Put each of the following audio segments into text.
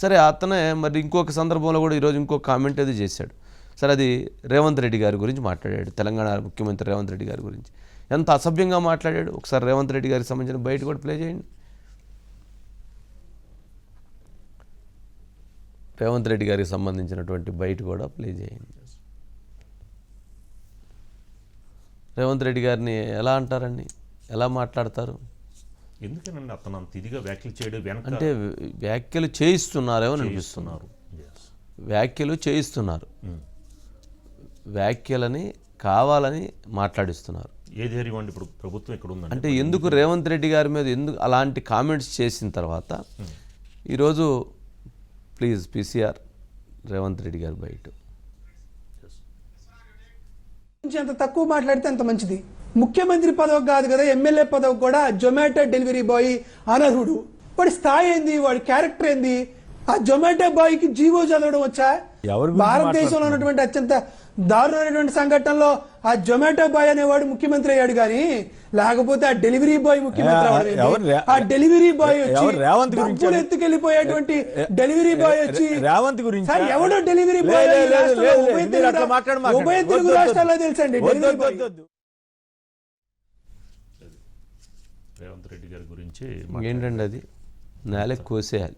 సరే అతనే మరి ఇంకొక సందర్భంలో కూడా ఈరోజు ఇంకొక కామెంట్ అది చేశాడు. సరే అది రేవంత్ రెడ్డి గారి గురించి మాట్లాడాడు, తెలంగాణ ముఖ్యమంత్రి రేవంత్ రెడ్డి గారి గురించి ఎంత అసభ్యంగా మాట్లాడాడు. ఒకసారి రేవంత్ రెడ్డి గారికి సంబంధించిన బయట కూడా ప్లే చేయండి. రేవంత్ రెడ్డి గారికి సంబంధించినటువంటి బయట కూడా ప్లే చేయండి. రేవంత్ రెడ్డి గారిని ఎలా అంటారండి, ఎలా మాట్లాడతారు? ఎందుకనండి అతను అంత ఇదిగా వ్యాఖ్యలు చేయడం అంటే వ్యాఖ్యలు చేయిస్తున్నారేమో అనిపిస్తున్నారు. వ్యాఖ్యలు చేయిస్తున్నారు, వ్యాఖ్యలని కావాలని మాట్లాడిస్తున్నారు. ఏ ధైర్యం అండి ఇప్పుడు ప్రభుత్వం ఇక్కడ ఉందండి? అంటే ఎందుకు రేవంత్ రెడ్డి గారి మీద ఎందుకు అలాంటి కామెంట్స్ చేసిన తర్వాత ఈరోజు ప్లీజ్ పీసీఆర్ రేవంత్ రెడ్డి గారు బయట అంత తక్కువ మాట్లాడితే అంత మంచిది. ముఖ్యమంత్రి పదవి కాదు కదా, ఎమ్మెల్యే పదవి కూడా జొమాటో డెలివరీ బాయ్ అనర్హుడు. వాడి స్థాయి ఏంది, వాడి క్యారెక్టర్ ఏంది? ఆ జొమాటో బాయ్ కి జీవో చదవడం వచ్చా? భారతదేశంలో ఉన్నటువంటి అత్యంత దారుణమైనటువంటి సంఘటనలో ఆ జొమాటో బాయ్ అనేవాడు ముఖ్యమంత్రి అయ్యాడు కానీ లేకపోతే ఆ డెలివరీ బాయ్ ముఖ్యమంత్రి అవ్వలేదు. ఆ డెలివరీ బాయ్ వచ్చి ఎత్తుకెళ్లిపోయేటువంటి డెలివరీ బాయ్ వచ్చి రేవంత్ గురించి ఎవడో డెలివరీ బాయ్ ఉభయ తెలుగు రాష్ట్రాల్లో తెలుసండి. రేవంత్ రెడ్డి గారి గురించి ఏంటండి అది నేలకు కోసేయాలి,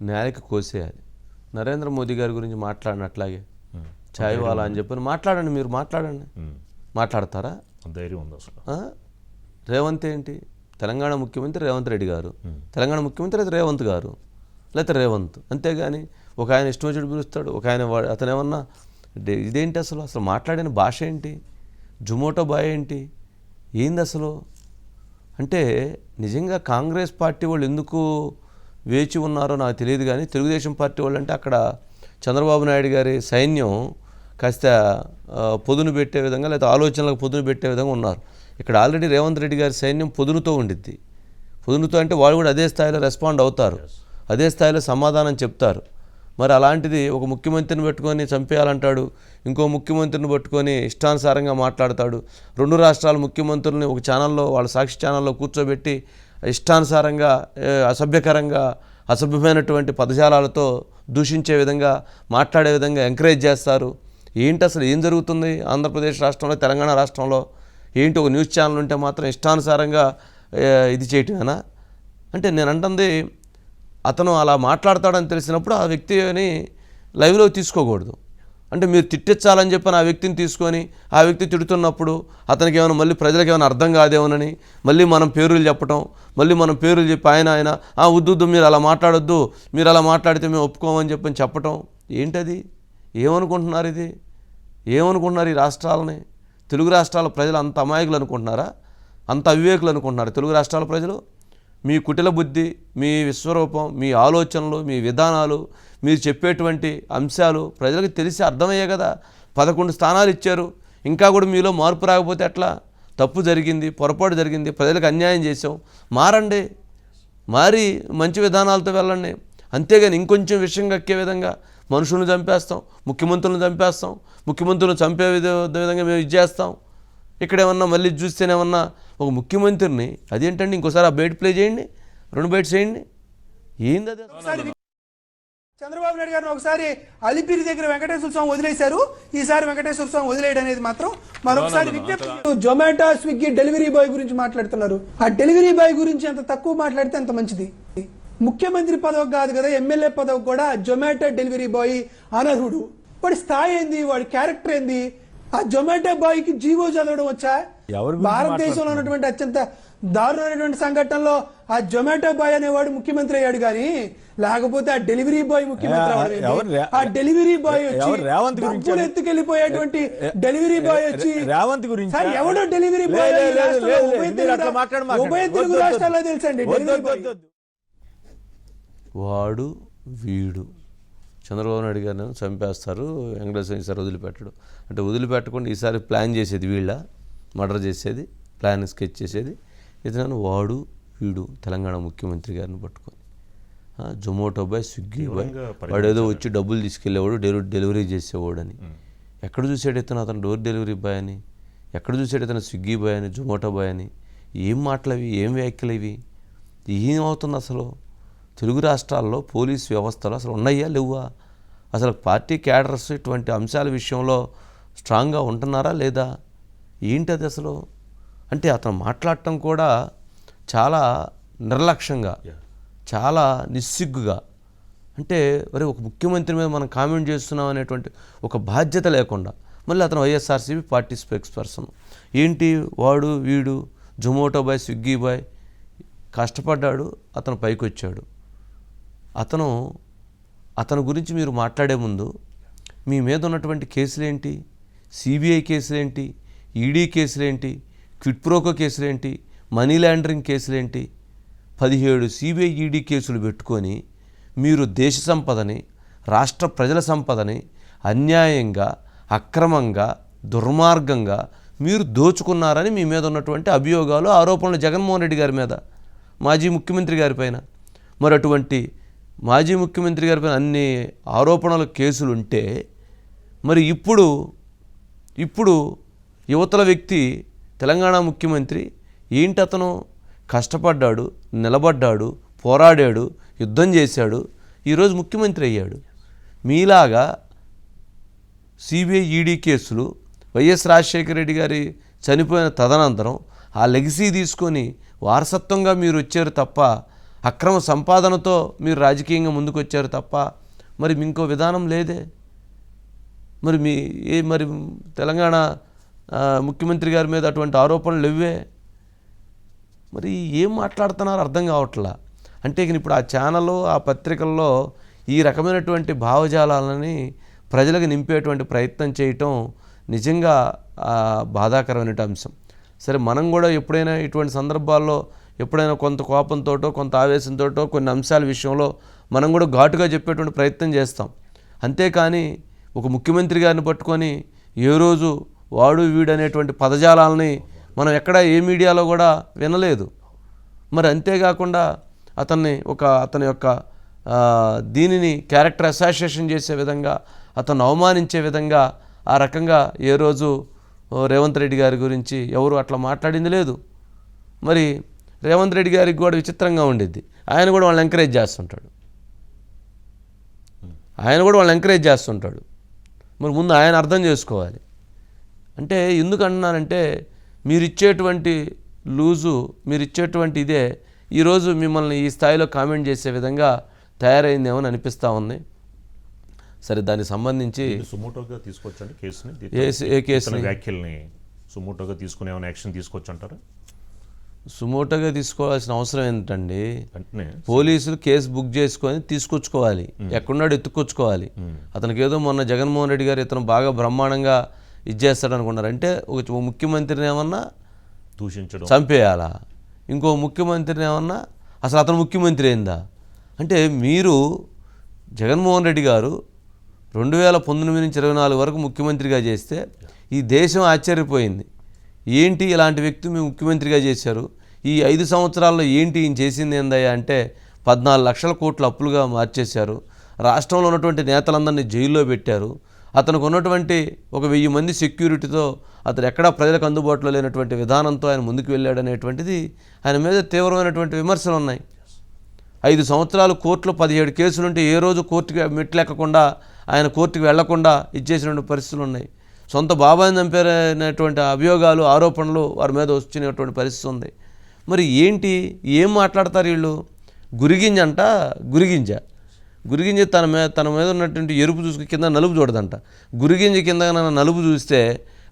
నేలకి కోసేయాలి. నరేంద్ర మోదీ గారి గురించి మాట్లాడినట్లాగే చాయ్ వాలా అని చెప్పని మాట్లాడండి, మీరు మాట్లాడండి. మాట్లాడతారా? ధైర్యం ఉంది అసలు. రేవంత్ ఏంటి? తెలంగాణ ముఖ్యమంత్రి రేవంత్ రెడ్డి గారు, తెలంగాణ ముఖ్యమంత్రి అయితే రేవంత్ గారు, లేకపోతే రేవంత్. అంతేగాని ఒక ఆయన ఇష్టం వచ్చి పిలుస్తాడు, ఒక ఆయన అతను ఏమన్నా ఇదేంటి అసలు? అసలు మాట్లాడిన భాష ఏంటి? జొమాటో బాయ్ ఏంటి? ఏంది అసలు? అంటే నిజంగా కాంగ్రెస్ పార్టీ వాళ్ళు ఎందుకు వేచి ఉన్నారో నాకు తెలియదు కానీ తెలుగుదేశం పార్టీ వాళ్ళు అంటే అక్కడ చంద్రబాబు నాయుడు గారి సైన్యం కాస్త పొదును పెట్టే విధంగా లేదా ఆలోచనలకు పొదును పెట్టే విధంగా ఉన్నారు. ఇక్కడ ఆల్రెడీ రేవంత్ రెడ్డి గారి సైన్యం పొదునుతో ఉండిద్ది. పొదునుతో అంటే వాళ్ళు కూడా అదే స్థాయిలో రెస్పాండ్ అవుతారు, అదే స్థాయిలో సమాధానం చెప్తారు. మరి అలాంటిది ఒక ముఖ్యమంత్రిని పెట్టుకొని చంపేయాలంటాడు, ఇంకో ముఖ్యమంత్రిని పట్టుకొని ఇష్టానుసారంగా మాట్లాడతాడు. రెండు రాష్ట్రాల ముఖ్యమంత్రులని ఒక ఛానల్లో, వాళ్ళ సాక్షి ఛానల్లో కూర్చోబెట్టి ఇష్టానుసారంగా అసభ్యకరంగా అసభ్యమైనటువంటి పదజాలాలతో దూషించే విధంగా మాట్లాడే విధంగా ఎంకరేజ్ చేస్తారు. ఏంటి అసలు ఏం జరుగుతుంది ఆంధ్రప్రదేశ్ రాష్ట్రంలో, తెలంగాణ రాష్ట్రంలో? ఏంటి ఒక న్యూస్ ఛానల్ ఉంటే మాత్రం ఇష్టానుసారంగా ఇది చేయటమేనా? అంటే నేను అంటుంది అతను అలా మాట్లాడతాడని తెలిసినప్పుడు ఆ వ్యక్తిని లైవ్లో తీసుకోకూడదు. అంటే మీరు తిట్టించాలని చెప్పని ఆ వ్యక్తిని తీసుకొని ఆ వ్యక్తి తిడుతున్నప్పుడు అతనికి ఏమైనా మళ్ళీ ప్రజలకు ఏమైనా అర్థం కాదేమోనని మళ్ళీ మనం పేర్లు చెప్పటం, మళ్ళీ మనం పేర్లు చెప్పి ఆయన వద్దు మీరు అలా మాట్లాడొద్దు, మీరు అలా మాట్లాడితే మేము ఒప్పుకోమని చెప్పటం ఏంటది? ఏమనుకుంటున్నారు? ఇది ఏమనుకుంటున్నారు? ఈ రాష్ట్రాలని, తెలుగు రాష్ట్రాల ప్రజలు అంత అమాయకులు అనుకుంటున్నారా? అంత అవివేకులు అనుకుంటున్నారు తెలుగు రాష్ట్రాల ప్రజలు? మీ కుటిల బుద్ధి, మీ విశ్వరూపం, మీ ఆలోచనలు, మీ విధానాలు, మీరు చెప్పేటువంటి అంశాలు ప్రజలకు తెలిసి అర్థమయ్యే కదా. 11 స్థానాలు ఇచ్చారు, ఇంకా కూడా మీలో మార్పు రాకపోతే ఎట్లా? తప్పు జరిగింది, పొరపాటు జరిగింది, ప్రజలకు అన్యాయం చేసాం, మారండి, మారి మంచి విధానాలతో వెళ్ళండి. అంతేగాని ఇంకొంచెం విషయం కక్కే విధంగా మనుషులను చంపేస్తాం, ముఖ్యమంత్రులను చంపేస్తాం, ముఖ్యమంత్రులను చంపే విధంగా మేము ఇది చేస్తాం. ఇక్కడేమన్నా మళ్ళీ చూస్తేనేమన్నా ఒక ముఖ్యమంత్రిని అదేంటండి? ఇంకోసారి ఆ బయట ప్లే చేయండి, 2 బయట చేయండి. ఏంది అది? చంద్రబాబు నాయుడు గారిని ఒకసారి అలిపిరి దగ్గర వెంకటేశ్వర స్వామి వదిలేశారు, ఈసారి వెంకటేశ్వర స్వామి వదిలేయడం అనేది మాత్రం మరొకసారి విజ్ఞప్తి. జొమాటో, స్విగ్గీ డెలివరీ బాయ్ గురించి మాట్లాడుతున్నారు. ఆ డెలివరీ బాయ్ గురించి ఎంత తక్కువ మాట్లాడితే అంత మంచిది. ముఖ్యమంత్రి పదవి కాదు కదా, ఎమ్మెల్యే పదవి కూడా జొమాటో డెలివరీ బాయ్ అనర్హుడు. వాడి స్థాయి ఏంది, వాడి క్యారెక్టర్ ఏంది? ఆ జొమాటో బాయ్ కి జీవో చదవడం వచ్చా? భారతదేశంలో ఉన్నటువంటి అత్యంత దారుణమైనటువంటి సంఘటనలో ఆ జొమాటో బాయ్ అనేవాడు ముఖ్యమంత్రి అయ్యాడు కానీ లేకపోతే ఆ డెలివరీ బాయ్ ముఖ్యమంత్రి అవ్వలేదు. ఆ డెలివరీ బాయ్ వచ్చి ఎత్తుకెళ్లిపోయేటువంటి డెలివరీ బాయ్ వచ్చి రేవంత్ గురించి ఎవడో డెలివరీ బాయ్ ఉభయ తెలుగు రాష్ట్రాల్లో తెలుసండి. వాడు వీడు చంద్రబాబు నాయుడు గారిని చంపేస్తారు, వెంకటేశ్వర ఈసారి వదిలిపెట్టడు అంటే వదిలిపెట్టకుండా ఈసారి ప్లాన్ చేసేది వీళ్ళ, మర్డర్ చేసేది, ప్లాన్ స్కెచ్ చేసేది ఇతను. వాడు వీడు తెలంగాణ ముఖ్యమంత్రి గారిని పట్టుకొని జొమాటో బాయ్, స్విగ్గీ బాయ్, వాడు ఏదో వచ్చి డబ్బులు తీసుకెళ్ళేవాడు, డెలివరీ చేసేవాడు అని. ఎక్కడ చూసాడు ఇతను అతను డోర్ డెలివరీ బాయ్ అని? ఎక్కడ చూసాడు ఇతను స్విగ్గీ బాయ్ అని, జొమాటో బాయ్ అని? ఏం మాటలు అవి, ఏం వ్యాఖ్యలు ఇవి? ఏమవుతుంది అసలు? తెలుగు రాష్ట్రాల్లో పోలీస్ వ్యవస్థలు అసలు ఉన్నాయా లేవా? అసలు పార్టీ క్యాడర్స్ ఇటువంటి అంశాల విషయంలో స్ట్రాంగ్గా ఉంటున్నారా లేదా? ఏంటి అది అసలు? అంటే అతను మాట్లాడటం కూడా చాలా నిర్లక్ష్యంగా, చాలా నిస్సిగ్గుగా, అంటే మరి ఒక ముఖ్యమంత్రి మీద మనం కామెంట్ చేస్తున్నాం అనేటువంటి ఒక బాధ్యత లేకుండా, మళ్ళీ అతను వైఎస్ఆర్సీపీ పార్టీ స్పెక్స్ పర్సన్. ఏంటి వాడు వీడు జొమాటో బాయ్, స్విగ్గీ బాయ్, కష్టపడ్డాడు, అతను పైకి వచ్చాడు. అతను గురించి మీరు మాట్లాడే ముందు మీ మీద ఉన్నటువంటి కేసులేంటి, సిబిఐ కేసులేంటి, ఈడీ కేసులేంటి, క్విట్ ప్రోకో కేసులేంటి, మనీ లాండరింగ్ కేసులేంటి, 17 సిబిఐ ఈడీ కేసులు పెట్టుకొని మీరు దేశ సంపదని, రాష్ట్ర ప్రజల సంపదని అన్యాయంగా, అక్రమంగా, దుర్మార్గంగా మీరు దోచుకున్నారని మీ మీద ఉన్నటువంటి అభియోగాలు, ఆరోపణలు జగన్మోహన్ రెడ్డి గారి మీద, మాజీ ముఖ్యమంత్రి గారి పైన. మరి అటువంటి మాజీ ముఖ్యమంత్రి గారి పైన అన్ని ఆరోపణలు, కేసులు ఉంటే మరి ఇప్పుడు యువతల వ్యక్తి తెలంగాణ ముఖ్యమంత్రి ఏంటి? అతను కష్టపడ్డాడు, నిలబడ్డాడు, పోరాడాడు, యుద్ధం చేశాడు, ఈరోజు ముఖ్యమంత్రి అయ్యాడు. మీలాగా సిబిఐ ఈడీ కేసులు, వైఎస్ రాజశేఖర రెడ్డి గారి చనిపోయిన తదనంతరం ఆ లెగసీ తీసుకొని వారసత్వంగా మీరు వచ్చారు తప్ప, అక్రమ సంపాదనతో మీరు రాజకీయంగా ముందుకు వచ్చారు తప్ప మరి ఇంకో విధానం లేదే. మరి తెలంగాణ ముఖ్యమంత్రి గారి మీద అటువంటి ఆరోపణలు లేవే. మరి ఏం మాట్లాడుతున్నారో అర్థం కావట్లా. అంటే ఇప్పుడు ఆ ఛానల్లో, ఆ పత్రికల్లో ఈ రకమైనటువంటి భావజాలాలని ప్రజలకు నింపేటువంటి ప్రయత్నం చేయటం నిజంగా బాధాకరమైన అంశం. సరే, మనం కూడా ఎప్పుడైనా ఇటువంటి సందర్భాల్లో ఎప్పుడైనా కొంత కోపంతోటో, కొంత ఆవేశంతోటో కొన్ని అంశాల విషయంలో మనం కూడా ఘాటుగా చెప్పేటువంటి ప్రయత్నం చేస్తాం. అంతేకాని ఒక ముఖ్యమంత్రి గారిని పట్టుకొని ఏ రోజు వాడు వీడు అనేటువంటి పదజాలాలని మనం ఎక్కడ ఏ మీడియాలో కూడా వినలేదు. మరి అంతేకాకుండా అతని యొక్క దీనిని క్యారెక్టర్ అసాసియేషన్ చేసే విధంగా, అతను అవమానించే విధంగా ఆ రకంగా ఏ రోజు రేవంత్ రెడ్డి గారి గురించి ఎవరు అట్లా మాట్లాడింది లేదు. మరి రేవంత్ రెడ్డి గారికి కూడా విచిత్రంగా ఉండిద్ది. ఆయన కూడా వాళ్ళని ఎంకరేజ్ చేస్తుంటాడు. మరి ముందు ఆయన అర్థం చేసుకోవాలి. అంటే ఎందుకు అంటున్నానంటే, మీరు ఇచ్చేటువంటి ఇదే ఈరోజు మిమ్మల్ని ఈ స్థాయిలో కామెంట్ చేసే విధంగా తయారైందేమో అని అనిపిస్తూ ఉంది. సరే, దానికి సంబంధించి సుమోటోగా తీసుకోవచ్చండి కేసుని, ఏ కేసుని, వ్యాఖ్యల్ని సుమోటోగా తీసుకుని ఏమైనా యాక్షన్ తీసుకోవచ్చు అంటారా? సుమోటోగా తీసుకోవాల్సిన అవసరం ఏంటండి? పోలీసులు కేసు బుక్ చేసుకొని తీసుకొచ్చుకోవాలి, ఎక్కడున్నాడు ఎత్తుకొచ్చుకోవాలి. అతనికి ఏదో మొన్న జగన్మోహన్ రెడ్డి గారు ఇతను బాగా బ్రహ్మాండంగా ఇచ్చేస్తాడు అనుకున్నారు. అంటే ఒక ముఖ్యమంత్రిని ఏమన్నా దూషించడం, చంపేయాలా? ఇంకో ముఖ్యమంత్రిని ఏమన్నా అసలు అతను ముఖ్యమంత్రి అయిందా? అంటే మీరు జగన్మోహన్ రెడ్డి గారు 2019 నుంచి 24 వరకు ముఖ్యమంత్రిగా చేస్తే ఈ దేశం ఆశ్చర్యపోయింది. ఏంటి ఇలాంటి వ్యక్తి మీ ముఖ్యమంత్రిగా చేశారు, ఈ 5 సంవత్సరాల్లో ఏంటి ఈయన చేసింది ఏందయ్యా అంటే 14 లక్షల కోట్ల అప్పులుగా మార్చేశారు. రాష్ట్రంలో ఉన్నటువంటి నేతలందరినీ జైల్లో పెట్టారు. అతనికి ఉన్నటువంటి ఒక 1000 మంది సెక్యూరిటీతో అతను ఎక్కడా ప్రజలకు అందుబాటులో లేనటువంటి విధానంతో ఆయన ముందుకు వెళ్ళాడనేటువంటిది ఆయన మీద తీవ్రమైనటువంటి విమర్శలు ఉన్నాయి. 5 సంవత్సరాలు కోర్టులో 17 కేసులుంటే ఏ రోజు కోర్టుకి మెట్లెక్కకుండా, ఆయన కోర్టుకి వెళ్లకుండా ఇచ్చేసినటువంటి పరిస్థితులు ఉన్నాయి. సొంత బాబాయిని చంపారనేటువంటి అభియోగాలు, ఆరోపణలు వారి మీద వచ్చినటువంటి పరిస్థితి ఉంది. మరి ఏంటి, ఏం మాట్లాడతారు వీళ్ళు? గురిగింజ తన మీద ఉన్నటువంటి ఎరుపు చూసుకు కింద నలుపు చూడదంట. గురిగింజ కింద నలుపు చూస్తే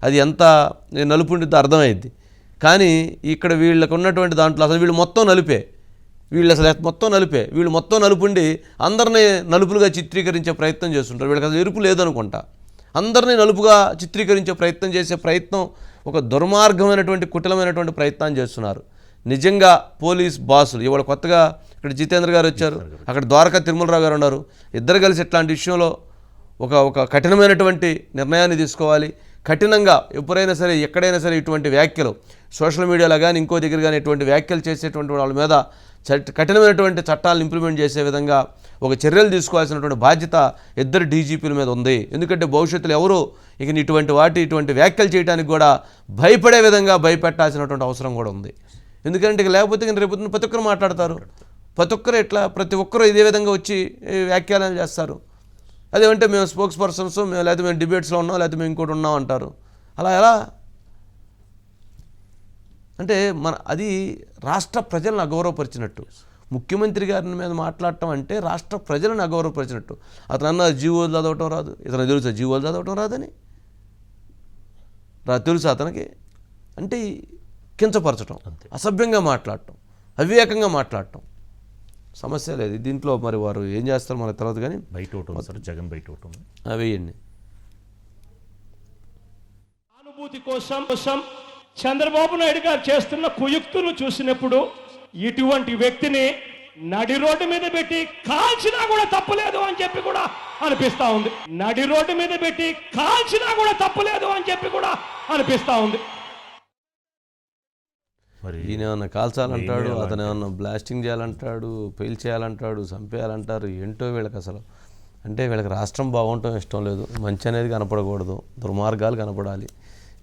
అది ఎంత నలుపు ఉంటుందో అర్థమైద్ది. కానీ ఇక్కడ వీళ్ళకు ఉన్నటువంటి దాంట్లో అసలు వీళ్ళు మొత్తం నలుపే. వీళ్ళు మొత్తం నలుపుండి అందరినీ నలుపులుగా చిత్రీకరించే ప్రయత్నం చేస్తుంటారు. వీళ్ళకి అసలు ఎరుపు లేదనుకుంటా. అందరినీ నలుపుగా చిత్రీకరించే ప్రయత్నం ఒక దుర్మార్గమైనటువంటి, కుటిలమైనటువంటి ప్రయత్నం చేస్తున్నారు. నిజంగా పోలీస్ బాసులు ఇవాళ కొత్తగా ఇక్కడ జితేంద్ర గారు వచ్చారు, అక్కడ ద్వారకా తిరుమలరావు గారు ఉన్నారు. ఇద్దరు కలిసి ఇట్లాంటి విషయంలో ఒక కఠినమైనటువంటి నిర్ణయాన్ని తీసుకోవాలి. కఠినంగా ఎప్పుడైనా సరే, ఎక్కడైనా సరే ఇటువంటి వ్యాఖ్యలు సోషల్ మీడియాలో కానీ ఇంకో దగ్గర కానీ ఇటువంటి వ్యాఖ్యలు చేసేటువంటి వాళ్ళ మీద కఠినమైనటువంటి చట్టాలను ఇంప్లిమెంట్ చేసే విధంగా ఒక చర్యలు తీసుకోవాల్సినటువంటి బాధ్యత ఇద్దరు డీజీపీల మీద ఉంది. ఎందుకంటే భవిష్యత్తులో ఎవరు ఇటువంటి వ్యాఖ్యలు చేయడానికి కూడా భయపడే విధంగా భయపెట్టాల్సినటువంటి అవసరం కూడా ఉంది. ఎందుకంటే లేకపోతే రేపు ప్రతి ఒక్కరు మాట్లాడతారు. ప్రతి ఒక్కరు ఇదే విధంగా వచ్చి వ్యాఖ్యానాలు చేస్తారు. అదేమంటే మేము స్పోక్స్ పర్సన్స్, లేకపోతే మేము డిబేట్స్లో ఉన్నాం, లేకపోతే మేము ఇంకోటి ఉన్నాం అంటారు. అలా ఎలా అంటే అది రాష్ట్ర ప్రజలను అగౌరవపరిచినట్టు. ముఖ్యమంత్రి గారి మీద మాట్లాడటం అంటే రాష్ట్ర ప్రజలను అగౌరవపరిచినట్టు. అతను అన్న జీవోలు చదవటం రాదు, ఇతను తెలుసా జీవోలు చదవటం రాదని తెలుసు అతనికి. అంటే కించపరచడం, అసభ్యంగా మాట్లాడటం, అవివేకంగా మాట్లాడటం. సమస్య లేదు దీంట్లో. మరి వారు ఏం చేస్తారు మనకు తర్వాత. కానీ బయట ఒకటి ఉంది సార్, జగన్ బయట ఒకటి ఉంది. వేయండి. అనుభూతి కోసం చంద్రబాబు నాయుడు గారు చేస్తున్న కుయుక్తులు చూసినప్పుడు ఇటువంటి వ్యక్తిని నడి రోడ్డు మీద పెట్టి కాల్చినా కూడా తప్పులేదు అని చెప్పి కూడా అనిపిస్తా ఉంది. నడి రోడ్డు మీద పెట్టి కాల్చినా కూడా తప్పులేదు అని చెప్పి కూడా అనిపిస్తా ఉంది. ఈయన ఏమన్నా కాల్చాలంటాడు, అతను ఏమన్నా బ్లాస్టింగ్ చేయాలంటాడు, పెయిల్ చేయాలంటాడు, చంపేయాలంటారు. ఏంటో వీళ్ళకి అసలు. అంటే వీళ్ళకి రాష్ట్రం బాగుండటం ఇష్టం లేదు, మంచి అనేది కనపడకూడదు, దుర్మార్గాలు కనపడాలి.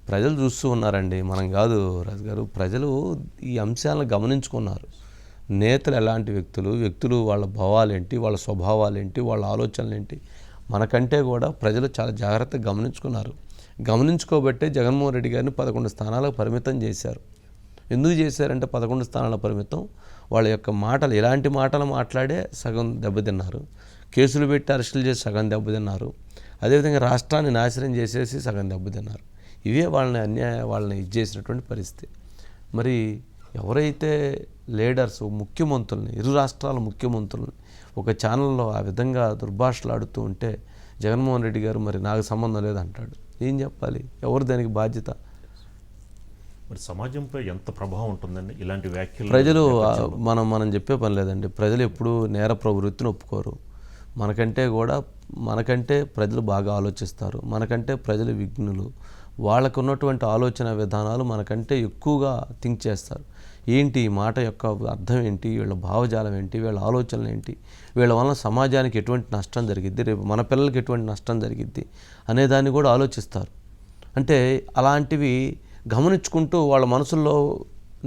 ప్రజలు చూస్తూ ఉన్నారండి, మనం కాదు రాజు గారు. ప్రజలు ఈ అంశాలను గమనించుకున్నారు. నేతలు ఎలాంటి వ్యక్తులు వాళ్ళ భావాలేంటి, వాళ్ళ స్వభావాలేంటి, వాళ్ళ ఆలోచనలేంటి మనకంటే కూడా ప్రజలు చాలా జాగ్రత్తగా గమనించుకున్నారు. గమనించుకోబట్టే జగన్మోహన్ రెడ్డి గారిని 11 స్థానాలకు పరిమితం చేశారు. ఎందుకు చేశారంటే 11 స్థానాల పరిమితం, వాళ్ళ యొక్క మాటలు ఎలాంటి మాటలు మాట్లాడే సగం దెబ్బతిన్నారు, కేసులు పెట్టి అరెస్టులు చేసి సగం దెబ్బతిన్నారు, అదేవిధంగా రాష్ట్రాన్ని నాశనం చేసేసి సగం దెబ్బతిన్నారు. ఇవే వాళ్ళని ఇది చేసినటువంటి పరిస్థితి. మరి ఎవరైతే లీడర్స్, ముఖ్యమంత్రుల్ని, ఇరు రాష్ట్రాల ముఖ్యమంత్రుల్ని ఒక ఛానల్లో ఆ విధంగా దుర్భాషలాడుతూ ఉంటే జగన్మోహన్ రెడ్డి గారు మరి నాకు సంబంధం లేదంటాడు. ఏం చెప్పాలి? ఎవరు దానికి బాధ్యత? మరి సమాజంపై ఎంత ప్రభావం ఉంటుందండి ఇలాంటి వ్యాఖ్యలు? ప్రజలు మనం చెప్పే పని లేదండి. ప్రజలు ఎప్పుడూ నేర ప్రవృత్తిని ఒప్పుకోరు. మనకంటే ప్రజలు బాగా ఆలోచిస్తారు. మనకంటే ప్రజలు విఘ్నులు. వాళ్ళకు ఉన్నటువంటి ఆలోచన విధానాలు మనకంటే ఎక్కువగా థింక్ చేస్తారు. ఏంటి ఈ మాట యొక్క అర్థం ఏంటి, వీళ్ళ భావజాలం ఏంటి, వీళ్ళ ఆలోచనలు ఏంటి, వీళ్ళ వలన సమాజానికి ఎటువంటి నష్టం జరిగిద్ది, రేపు మన పిల్లలకి ఎటువంటి నష్టం జరిగిద్ది అనేదాన్ని కూడా ఆలోచిస్తారు. అంటే అలాంటివి గమనించుకుంటూ వాళ్ళ మనసుల్లో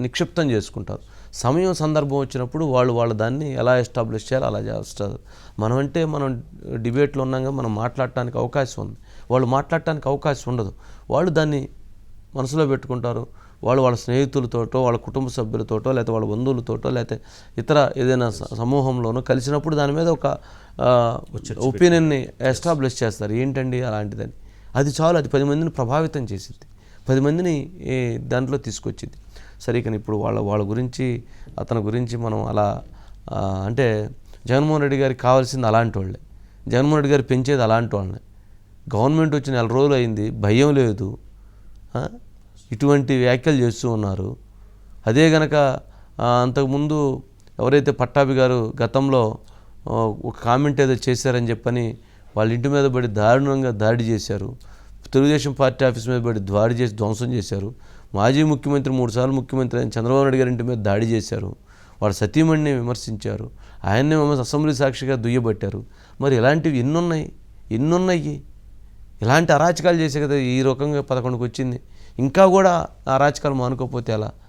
నిక్షిప్తం చేసుకుంటారు. సమయం సందర్భం వచ్చినప్పుడు వాళ్ళు దాన్ని ఎలా ఎస్టాబ్లిష్ చేయాలో అలా చేస్తారు. మనం డిబేట్లో ఉన్నాగా మనం మాట్లాడటానికి అవకాశం ఉంది, వాళ్ళు మాట్లాడటానికి అవకాశం ఉండదు. వాళ్ళు దాన్ని మనసులో పెట్టుకుంటారు. వాళ్ళ స్నేహితులతోటో, వాళ్ళ కుటుంబ సభ్యులతోటో, లేకపోతే వాళ్ళ బంధువులతోటో, లేకపోతే ఇతర ఏదైనా సమూహంలోనో కలిసినప్పుడు దాని మీద ఒక ఒపీనియన్ని ఎస్టాబ్లిష్ చేస్తారు. ఏంటండి అలాంటిదని. అది చాలు, అది 10 మందిని ప్రభావితం చేసింది, 10 మందిని దాంట్లో తీసుకొచ్చింది. సరే, కానీ ఇప్పుడు వాళ్ళ గురించి, అతని గురించి మనం అలా అంటే జగన్మోహన్ రెడ్డి గారికి కావాల్సింది అలాంటి వాళ్ళే. జగన్మోహన్ రెడ్డి గారు పెంచేది అలాంటి వాళ్ళని. గవర్నమెంట్ వచ్చి 4 రోజులు అయింది, భయం లేదు, ఇటువంటి వ్యాఖ్యలు చేస్తూ ఉన్నారు. అదే గనక అంతకుముందు ఎవరైతే పట్టాభి గారు గతంలో ఒక కామెంట్ ఏదో చేశారని చెప్పని వాళ్ళ ఇంటి మీద పడి దారుణంగా దాడి చేశారు. తెలుగుదేశం పార్టీ ఆఫీస్ మీద పడి దాడి చేసి ధ్వంసం చేశారు. మాజీ ముఖ్యమంత్రి 3 సార్లు ముఖ్యమంత్రి అయిన చంద్రబాబు నాయుడు గారి ఇంటి మీద దాడి చేశారు. వాళ్ళ సతీమణిని విమర్శించారు. ఆయన్నే అసెంబ్లీ సాక్షిగా దుయ్యబట్టారు. మరి ఇలాంటివి ఎన్నున్నాయి. ఇలాంటి అరాచకాలు చేసే కదా ఈ రకంగా 11కి వచ్చింది. ఇంకా కూడా అరాచకాలు మానుకోకపోతే ఎలా?